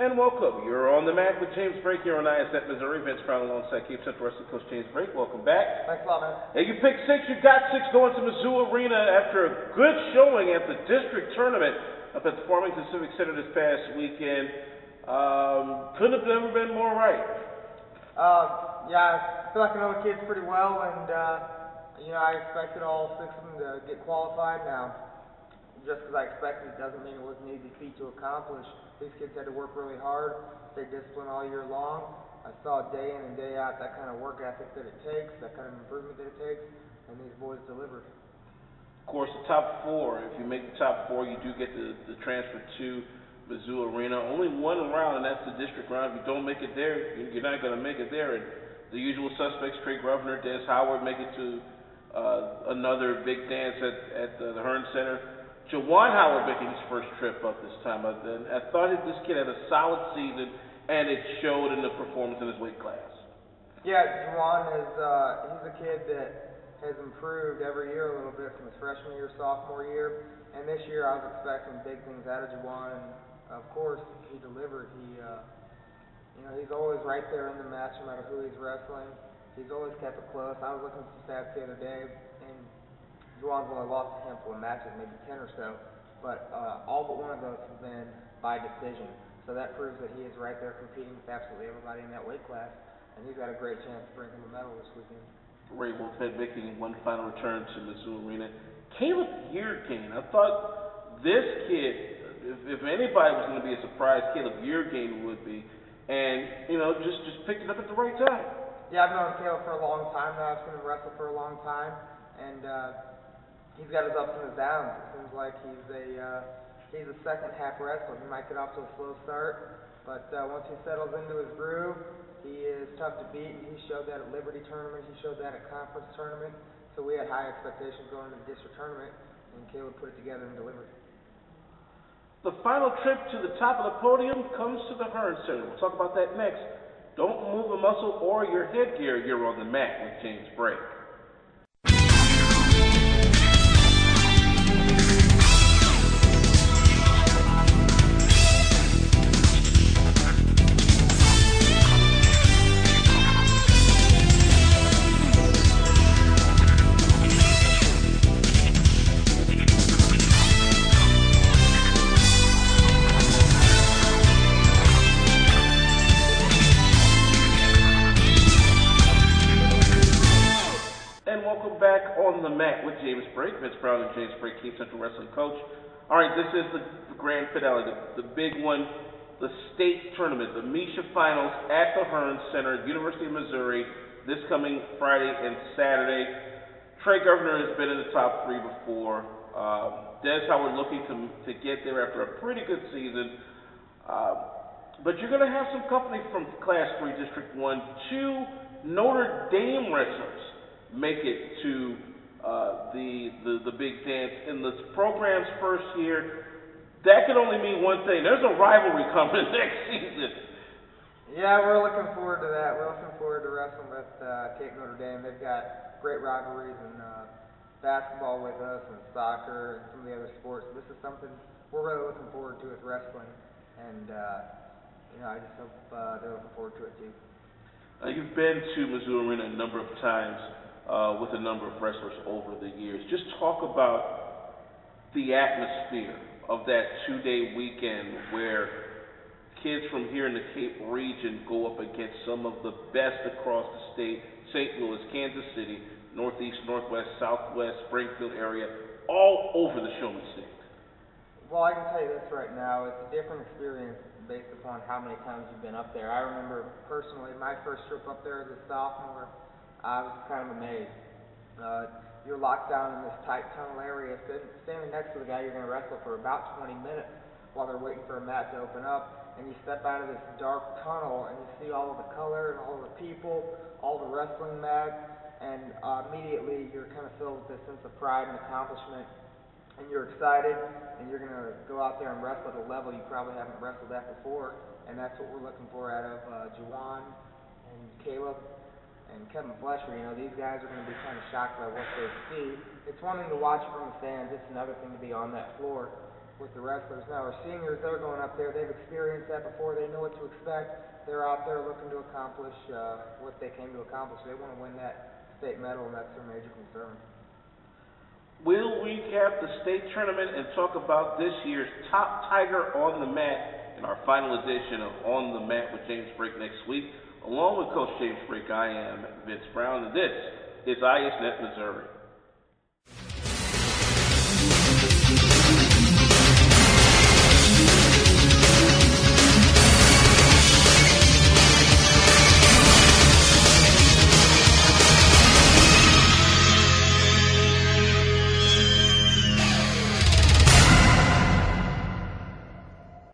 And welcome. You're on the mat with James Brake here on ISF Missouri. Vince Brown alongside Cape Central Wrestling Coach James Brake. Welcome back. Thanks a lot, man. Hey, you picked six. You got six going to Mizzou Arena after a good showing at the district tournament up at the Farmington Civic Center this past weekend. Couldn't have ever been more right. Yeah, I feel like I know the kids pretty well, and I expected all six of them to get qualified. Now, just because I expected it doesn't mean it was an easy feat to accomplish. These kids had to work really hard, stay disciplined all year long. I saw day in and day out that kind of work ethic that it takes, that kind of improvement that it takes, and these boys delivered. Of course, the top four, if you make the top four, you do get the transfer to Mizzou Arena. Only one round, and that's the district round. If you don't make it there, you're not going to make it there. And the usual suspects, Trey Governor, Des Howard, make it to another big dance at the Hearn Center. Jawan Howard making his first trip up this time. I thought this kid had a solid season, and it showed in the performance in his weight class. Yeah, Jawan he's a kid that has improved every year a little bit from his freshman year, sophomore year, and this year I was expecting big things out of Jawan, and of course he delivered. He's always right there in the match, no matter who he's wrestling. He's always kept it close. I was looking at some stats the other day, and Juwan's only lost a handful of matches, maybe 10 or so, but all but one of those have been by decision. So that proves that he is right there competing with absolutely everybody in that weight class, and he's got a great chance to bring him a medal this weekend. Ray Wolfhead making one final return to Mizzou Arena. Caleb Yeargain, I thought this kid, if anybody was going to be a surprise, Caleb Yeargain would be, and just picked it up at the right time. Yeah, I've known Caleb for a long time now. I've seen him wrestle for a long time, and he's got his ups and his downs. It seems like he's a second half wrestler. He might get off to a slow start, but once he settles into his groove, he is tough to beat. He showed that at Liberty tournament. He showed that at conference tournament. So we had high expectations going into the district tournament, and Caleb put it together and delivered. The final trip to the top of the podium comes to the Hearn Center. We'll talk about that next. Don't move a muscle or your headgear. You're on the mat with James Brake. Welcome back on the mat with James Brake. Vince Brown and James Brake, Cape Central Wrestling Coach. All right, this is the grand finale, the big one, the state tournament, the Misha Finals at the Hearn Center, University of Missouri, this coming Friday and Saturday. Trey Governor has been in the top three before. Des Howard looking to get there after a pretty good season. But you're going to have some company from Class 3, District 1. Two Notre Dame wrestlers make it to the big dance in the program's first year. That could only mean one thing. There's a rivalry coming next season. Yeah, we're looking forward to that. We're looking forward to wrestling with Cape Notre Dame. They've got great rivalries in basketball with us and soccer and some of the other sports. This is something we're really looking forward to with wrestling, and I just hope they're looking forward to it too. You've been to Mizzou Arena a number of times with a number of wrestlers over the years. Just talk about the atmosphere of that two-day weekend where kids from here in the Cape region go up against some of the best across the state, St. Louis, Kansas City, Northeast, Northwest, Southwest, Springfield area, all over the Show Me State. Well, I can tell you this right now, it's a different experience based upon how many times you've been up there. I remember personally my first trip up there as a sophomore. I was kind of amazed. You're locked down in this tight tunnel area, standing next to the guy you're going to wrestle for about 20 minutes while they're waiting for a mat to open up, and you step out of this dark tunnel and you see all of the color and all of the people, all the wrestling mats, and immediately you're kind of filled with this sense of pride and accomplishment, and you're excited, and you're going to go out there and wrestle at a level you probably haven't wrestled at before, and that's what we're looking for out of Juwan and Caleb and Kevin Flesher. These guys are going to be kind of shocked by what they see. It's one thing to watch from the stands, it's another thing to be on that floor with the wrestlers now. Our seniors, they're going up there. They've experienced that before. They know what to expect. They're out there looking to accomplish what they came to accomplish. They want to win that state medal, and that's their major concern. We'll recap the state tournament and talk about this year's top Tiger on the mat in our final edition of On the Mat with James Brake next week. Along with Coach James Brake, I am Vince Brown, and this is ISNet Missouri.